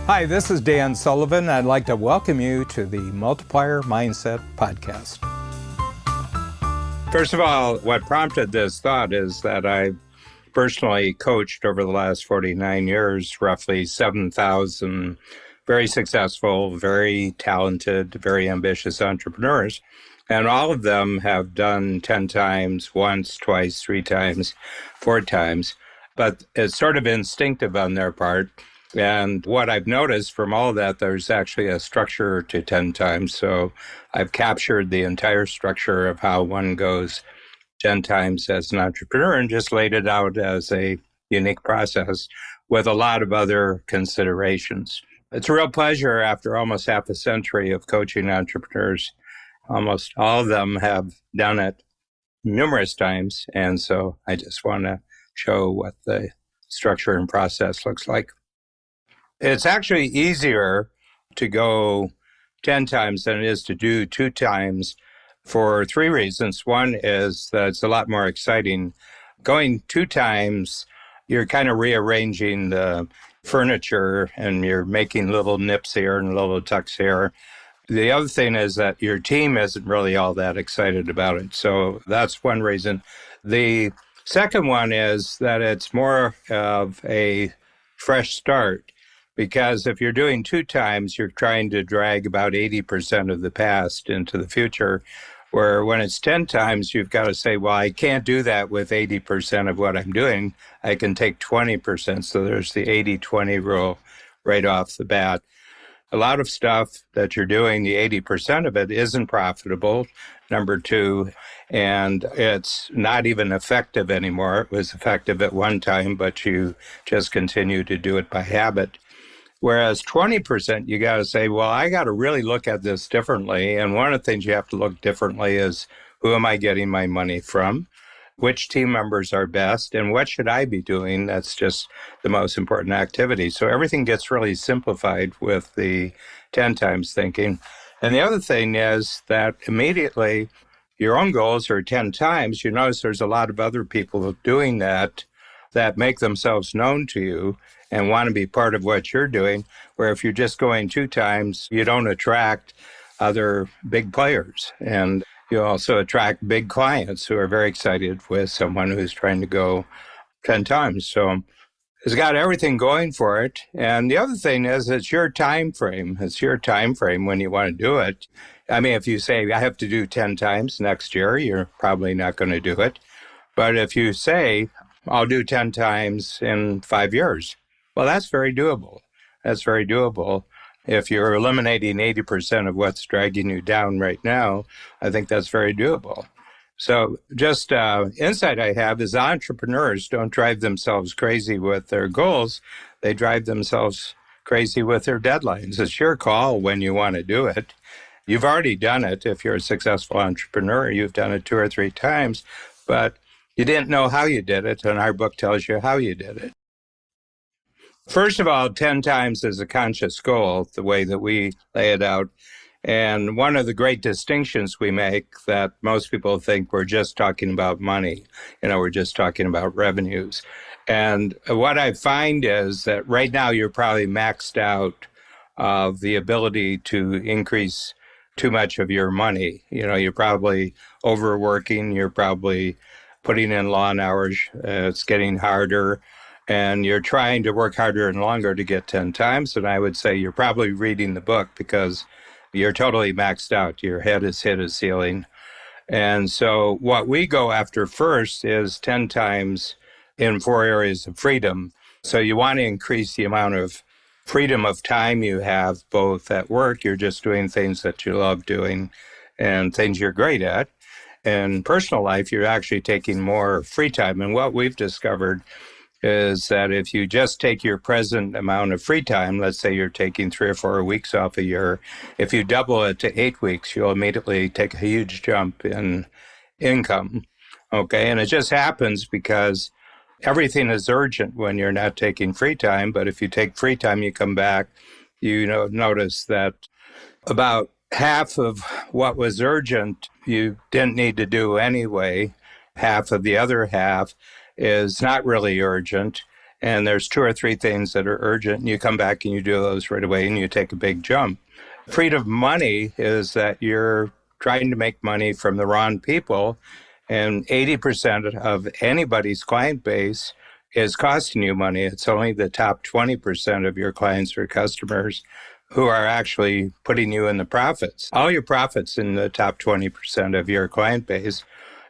Hi, this is Dan Sullivan. I'd like to welcome you to the Multiplier Mindset Podcast. First of all, what prompted this thought is that I personally coached over the last 49 years, roughly 7,000 very successful, very talented, very ambitious entrepreneurs. And all of them have done 10 times, once, twice, 3 times, 4 times. But it's sort of instinctive on their part. And what I've noticed from all of that, there's actually a structure to 10 times. So I've captured the entire structure of how one goes 10 times as an entrepreneur and just laid it out as a unique process with a lot of other considerations. It's a real pleasure after almost half a century of coaching entrepreneurs. Almost all of them have done it numerous times. And so I just want to show what the structure and process looks like. It's actually easier to go 10 times than it is to do 2 times for 3 reasons. One is that it's a lot more exciting. Going 2 times, you're kind of rearranging the furniture and you're making little nips here and little tucks here. The other thing is that your team isn't really all that excited about it. So that's one reason. The second one is that it's more of a fresh start. Because if you're doing 2 times, you're trying to drag about 80% of the past into the future, where when it's 10 times, you've got to say, well, I can't do that with 80% of what I'm doing. I can take 20%. So there's the 80-20 rule right off the bat. A lot of stuff that you're doing, the 80% of it isn't profitable, number 2, and it's not even effective anymore. It was effective at one time, but you just continue to do it by habit. Whereas 20%, you got to say, well, I got to really look at this differently. And one of the things you have to look differently is, who am I getting my money from? Which team members are best? And what should I be doing? That's just the most important activity. So everything gets really simplified with the 10 times thinking. And the other thing is that immediately your own goals are 10 times. You notice there's a lot of other people doing that make themselves known to you and want to be part of what you're doing, where if you're just going 2 times, you don't attract other big players. And you also attract big clients who are very excited with someone who's trying to go 10 times. So it's got everything going for it. And the other thing is, it's your time frame. It's your time frame when you want to do it. I mean, if you say, I have to do 10 times next year, you're probably not going to do it. But if you say, I'll do 10 times in 5 years, well, that's very doable. That's very doable. If you're eliminating 80% of what's dragging you down right now, I think that's very doable. So just insight I have is entrepreneurs don't drive themselves crazy with their goals. They drive themselves crazy with their deadlines. It's your call when you want to do it. You've already done it. If you're a successful entrepreneur, you've done it 2 or 3 times, but you didn't know how you did it, and our book tells you how you did it. First of all, 10 times is a conscious goal, the way that we lay it out. And one of the great distinctions we make that most people think we're just talking about money, we're just talking about revenues. And what I find is that right now you're probably maxed out of the ability to increase too much of your money. You're probably overworking, you're probably putting in long hours, it's getting harder, and you're trying to work harder and longer to get 10 times. And I would say you're probably reading the book because you're totally maxed out. Your head has hit a ceiling. And so what we go after first is 10 times in 4 areas of freedom. So you want to increase the amount of freedom of time you have, both at work, you're just doing things that you love doing and things you're great at. In personal life, you're actually taking more free time. And what we've discovered is that if you just take your present amount of free time, let's say you're taking 3 or 4 weeks off a year, if you double it to 8 weeks, you'll immediately take a huge jump in income. Okay. And it just happens because everything is urgent when you're not taking free time. But if you take free time, you come back, notice that about half of what was urgent, you didn't need to do anyway. Half of the other half is not really urgent. and there's two or three things that are urgent, and you come back and you do those right away and you take a big jump. Freedom of money is that you're trying to make money from the wrong people, and 80% of anybody's client base is costing you money. It's only the top 20% of your clients or customers who are actually putting you in the profits. All your profits in the top 20% of your client base.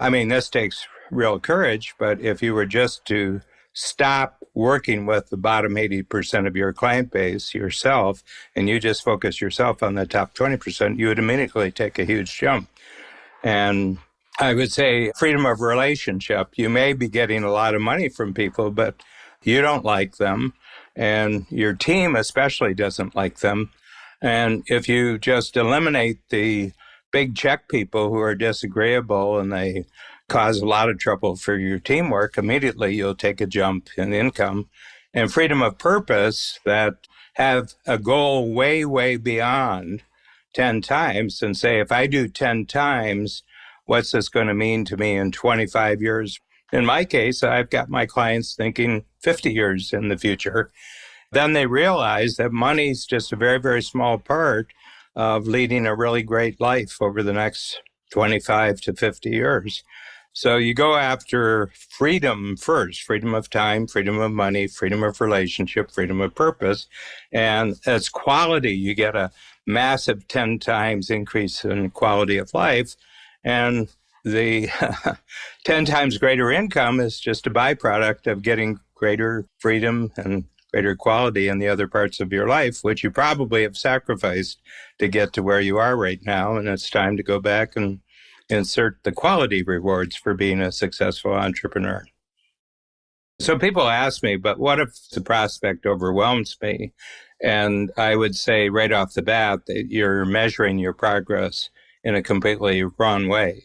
I mean, this takes real courage, but if you were just to stop working with the bottom 80% of your client base yourself, and you just focus yourself on the top 20%, you would immediately take a huge jump. And I would say freedom of relationship. You may be getting a lot of money from people, but you don't like them, and your team especially doesn't like them. And if you just eliminate the big check people who are disagreeable and they cause a lot of trouble for your teamwork, immediately you'll take a jump in income. And freedom of purpose, that have a goal way, way beyond 10 times and say, if I do 10 times, what's this going to mean to me in 25 years? In my case, I've got my clients thinking 50 years in the future. Then they realize that money's just a very, very small part of leading a really great life over the next 25 to 50 years. So you go after freedom first, freedom of time, freedom of money, freedom of relationship, freedom of purpose. And as quality, you get a massive 10 times increase in quality of life. And the 10 times greater income is just a byproduct of getting greater freedom and greater quality in the other parts of your life, which you probably have sacrificed to get to where you are right now. And it's time to go back and insert the quality rewards for being a successful entrepreneur. So people ask me, but what if the prospect overwhelms me? And I would say right off the bat that you're measuring your progress in a completely wrong way.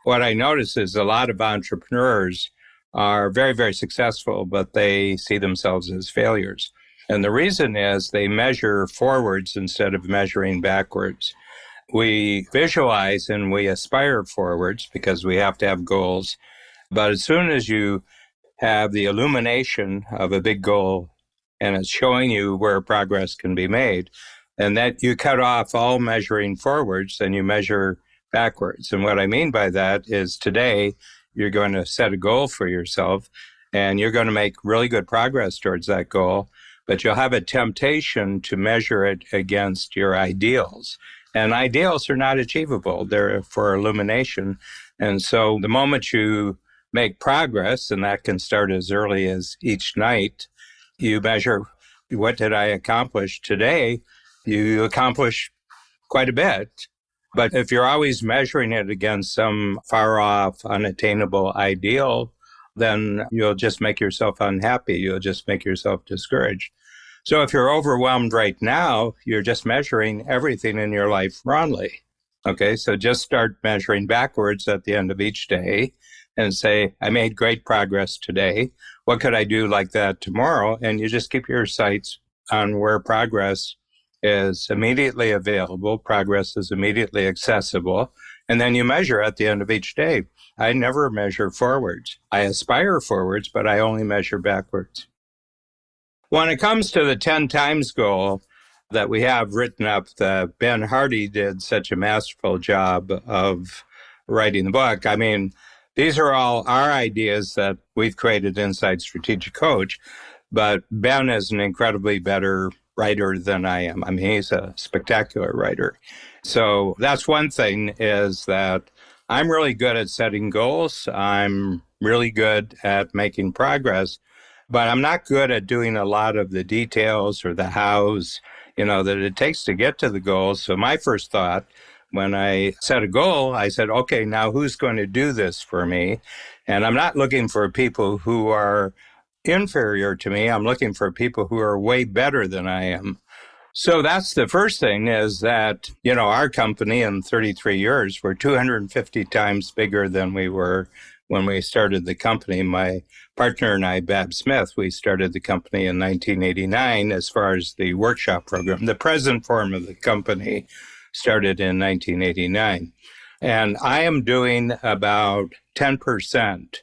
What I notice is a lot of entrepreneurs are very, very successful, but they see themselves as failures. And the reason is they measure forwards instead of measuring backwards. We visualize and we aspire forwards because we have to have goals. But as soon as you have the illumination of a big goal and it's showing you where progress can be made, and that you cut off all measuring forwards and you measure backwards. And what I mean by that is today you're going to set a goal for yourself and you're going to make really good progress towards that goal, but you'll have a temptation to measure it against your ideals. And ideals are not achievable. They're for illumination. And so the moment you make progress, and that can start as early as each night, you measure, what did I accomplish today? You accomplish quite a bit. But if you're always measuring it against some far off, unattainable ideal, then you'll just make yourself unhappy. You'll just make yourself discouraged. So if you're overwhelmed right now, you're just measuring everything in your life wrongly. Okay, so just start measuring backwards at the end of each day and say, I made great progress today. What could I do like that tomorrow? And you just keep your sights on where progress is immediately available, progress is immediately accessible, and then you measure at the end of each day. I never measure forwards. I aspire forwards, but I only measure backwards. When it comes to the 10 times goal that we have written up, Ben Hardy did such a masterful job of writing the book. I mean, these are all our ideas that we've created inside Strategic Coach, but Ben is an incredibly better writer than I am. I mean, he's a spectacular writer. So that's one thing, is that I'm really good at setting goals. I'm really good at making progress, but I'm not good at doing a lot of the details or the hows, that it takes to get to the goals. So my first thought when I set a goal, I said, okay, now who's going to do this for me? And I'm not looking for people who are inferior to me. I'm looking for people who are way better than I am. So that's the first thing, is that, our company in 33 years, we're 250 times bigger than we were when we started the company. My partner and I, Bab Smith, we started the company in 1989 as far as the workshop program. The present form of the company started in 1989. And I am doing about 10%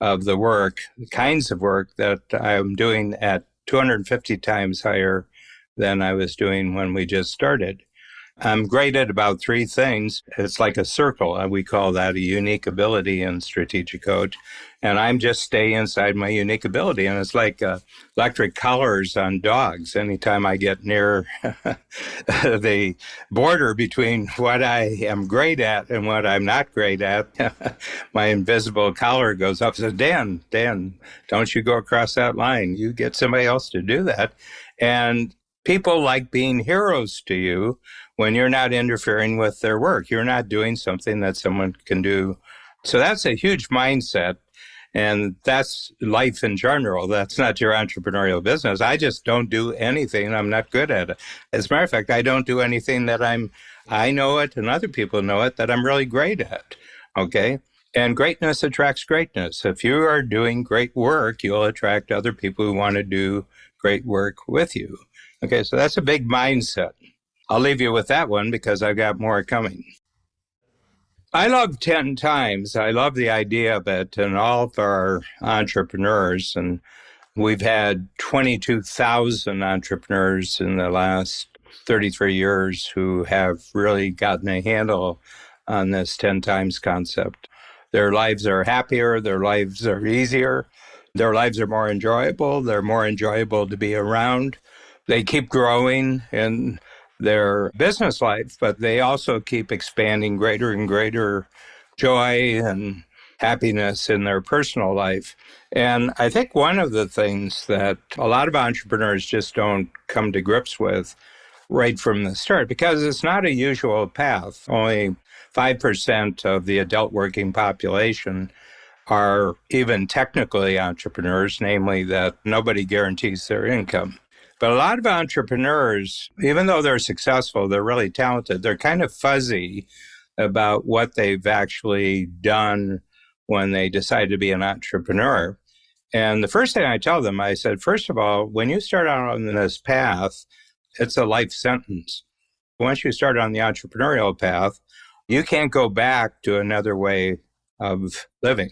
of the work, the kinds of work that I'm doing at 250 times higher than I was doing when we just started. I'm great at about three things. It's like a circle. We call that a unique ability in Strategic Coach. And I'm just stay inside my unique ability. And it's like electric collars on dogs. Anytime I get near the border between what I am great at and what I'm not great at, my invisible collar goes up. So, Dan, don't you go across that line. You get somebody else to do that. And people like being heroes to you when you're not interfering with their work. You're not doing something that someone can do. So that's a huge mindset. And that's life in general. That's not your entrepreneurial business. I just don't do anything. I'm not good at it. As a matter of fact, I don't do anything that I know it and other people know it that I'm really great at. Okay. And greatness attracts greatness. If you are doing great work, you'll attract other people who want to do great work with you. Okay. So that's a big mindset. I'll leave you with that one because I've got more coming. I love 10 times. I love the idea of it and all of our entrepreneurs. And we've had 22,000 entrepreneurs in the last 33 years who have really gotten a handle on this 10 times concept. Their lives are happier. Their lives are easier. Their lives are more enjoyable. They're more enjoyable to be around. They keep growing in their business life, but they also keep expanding greater and greater joy and happiness in their personal life. And I think one of the things that a lot of entrepreneurs just don't come to grips with right from the start, because it's not a usual path. Only 5% of the adult working population are even technically entrepreneurs, namely that nobody guarantees their income. But a lot of entrepreneurs, even though they're successful, they're really talented, they're kind of fuzzy about what they've actually done when they decide to be an entrepreneur. And the first thing I tell them, I said, first of all, when you start out on this path, it's a life sentence. Once you start on the entrepreneurial path, you can't go back to another way of living.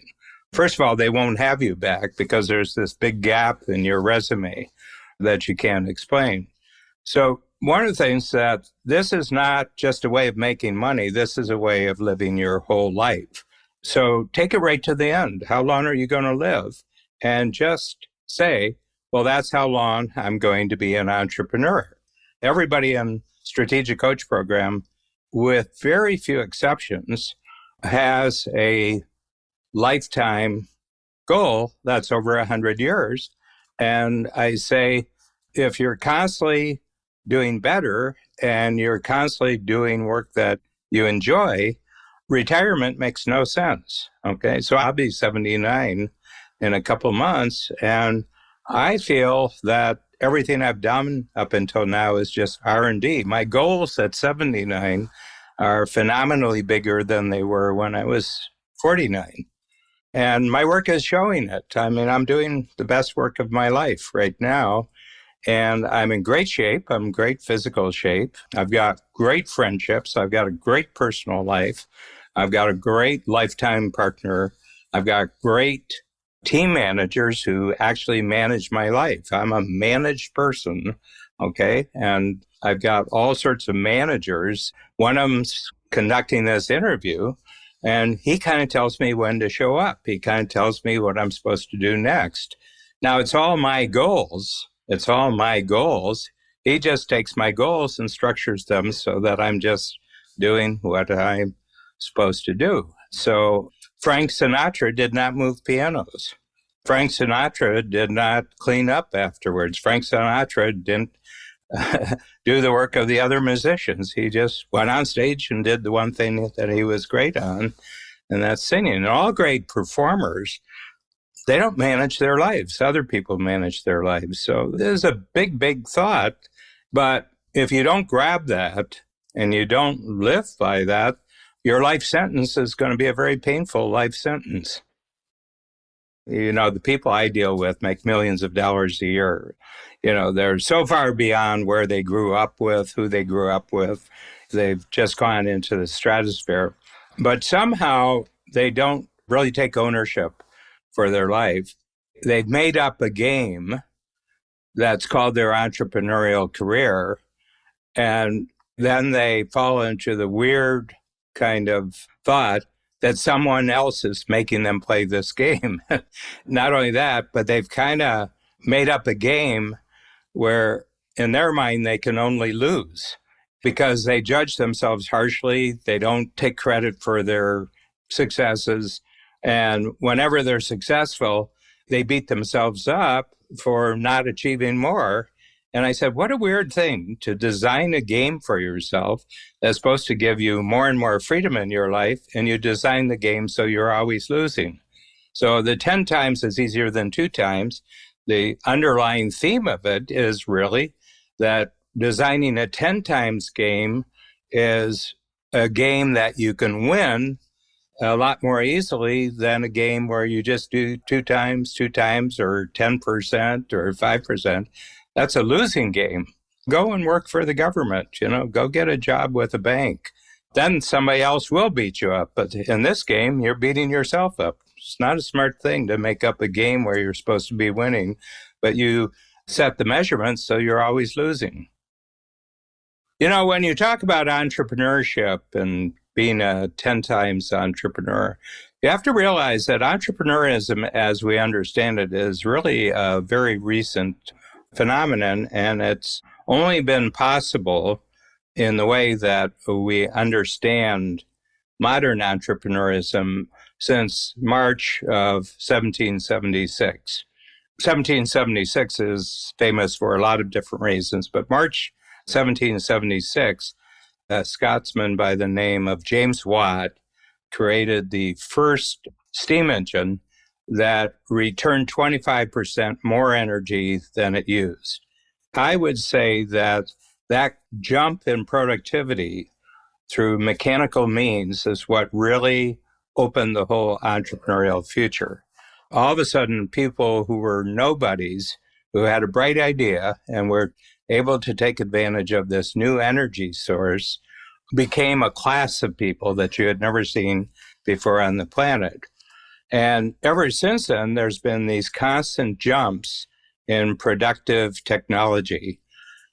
First of all, they won't have you back because there's this big gap in your resume that you can't explain. So one of the things that this is not just a way of making money, this is a way of living your whole life. So take it right to the end. How long are you going to live? And just say, well, that's how long I'm going to be an entrepreneur. Everybody in Strategic Coach program, with very few exceptions, has a lifetime goal that's over 100 years. And I say, if you're constantly doing better and you're constantly doing work that you enjoy, retirement makes no sense. Okay. So I'll be 79 in a couple months. And I feel that everything I've done up until now is just R&D. My goals at 79 are phenomenally bigger than they were when I was 49. And my work is showing it. I mean, I'm doing the best work of my life right now. And I'm in great shape. I'm in great physical shape. I've got great friendships. I've got a great personal life. I've got a great lifetime partner. I've got great team managers who actually manage my life. I'm a managed person, okay? And I've got all sorts of managers. One of them's conducting this interview, and he kind of tells me when to show up. He kind of tells me what I'm supposed to do next. Now, it's all my goals. It's all my goals. He just takes my goals and structures them so that I'm just doing what I'm supposed to do. So Frank Sinatra did not move pianos. Frank Sinatra did not clean up afterwards. Frank Sinatra didn't do the work of the other musicians. He just went on stage and did the one thing that he was great on, and that's singing. And all great performers, they don't manage their lives. Other people manage their lives. So there's a big, big thought. But if you don't grab that and you don't live by that, your life sentence is going to be a very painful life sentence. You know, the people I deal with make millions of dollars a year. You know, they're so far beyond where they grew up with, who they grew up with. They've just gone into the stratosphere. But somehow they don't really take ownership for their life. They've made up a game that's called their entrepreneurial career. And then they fall into the weird kind of thought that someone else is making them play this game. Not only that, but they've kind of made up a game where in their mind they can only lose because they judge themselves harshly. They don't take credit for their successes. And whenever they're successful, they beat themselves up for not achieving more. And I said, what a weird thing to design a game for yourself that's supposed to give you more and more freedom in your life. And you design the game so you're always losing. So the 10 times is easier than 2 times. The underlying theme of it is really that designing a 10 times game is a game that you can win a lot more easily than a game where you just do 2 times, or 10% or 5%. That's a losing game. Go and work for the government, go get a job with a bank. Then somebody else will beat you up. But in this game, you're beating yourself up. It's not a smart thing to make up a game where you're supposed to be winning, but you set the measurements so you're always losing. When you talk about entrepreneurship and being a 10 times entrepreneur, you have to realize that entrepreneurism, as we understand it, is really a very recent phenomenon, and it's only been possible in the way that we understand modern entrepreneurism since March of 1776. 1776 is famous for a lot of different reasons, but March 1776, a Scotsman by the name of James Watt created the first steam engine that returned 25% more energy than it used. I would say that jump in productivity through mechanical means is what really opened the whole entrepreneurial future. All of a sudden, people who were nobodies, who had a bright idea and were able to take advantage of this new energy source, became a class of people that you had never seen before on the planet. And ever since then, there's been these constant jumps in productive technology.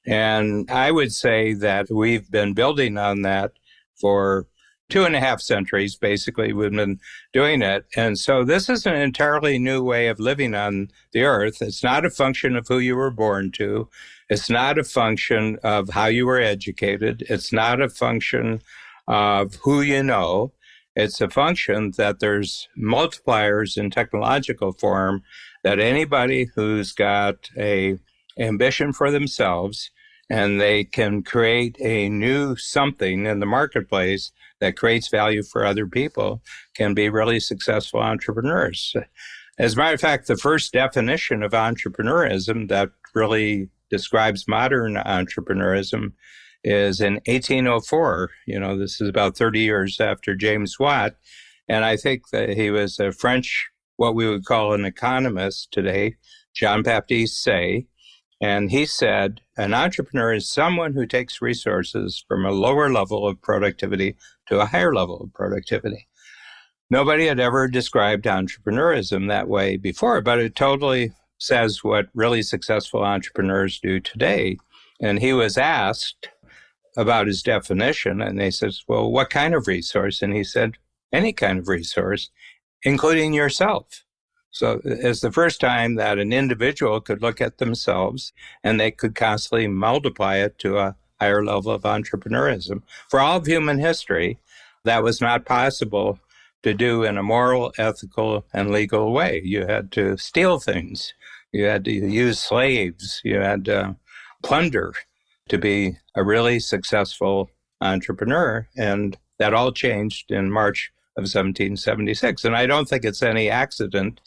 And I would say that we've been building on that for 2.5 centuries, basically. We've been doing it. And so this is an entirely new way of living on the earth. It's not a function of who you were born to. It's not a function of how you were educated. It's not a function of who you know. It's a function that there's multipliers in technological form that anybody who's got a ambition for themselves and they can create a new something in the marketplace that creates value for other people can be really successful entrepreneurs. As a matter of fact, the first definition of entrepreneurism that really describes modern entrepreneurism is in 1804. This is about 30 years after James Watt. And I think that he was a French, what we would call an economist today, Jean-Baptiste Say. And he said, an entrepreneur is someone who takes resources from a lower level of productivity to a higher level of productivity. Nobody had ever described entrepreneurism that way before, but it totally says what really successful entrepreneurs do today. And he was asked about his definition, and they said, well, what kind of resource? And he said, any kind of resource, including yourself. So it's the first time that an individual could look at themselves and they could constantly multiply it to a higher level of entrepreneurism. For all of human history, that was not possible to do in a moral, ethical, and legal way. You had to steal things. You had to use slaves. You had to plunder to be a really successful entrepreneur. And that all changed in March of 1776. And I don't think it's any accident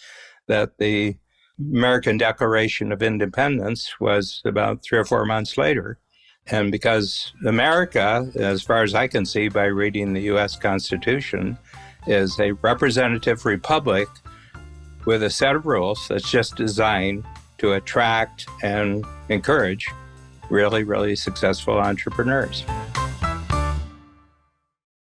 that the American Declaration of Independence was about 3 or 4 months later. And because America, as far as I can see by reading the U.S. Constitution, is a representative republic with a set of rules that's just designed to attract and encourage really, really successful entrepreneurs.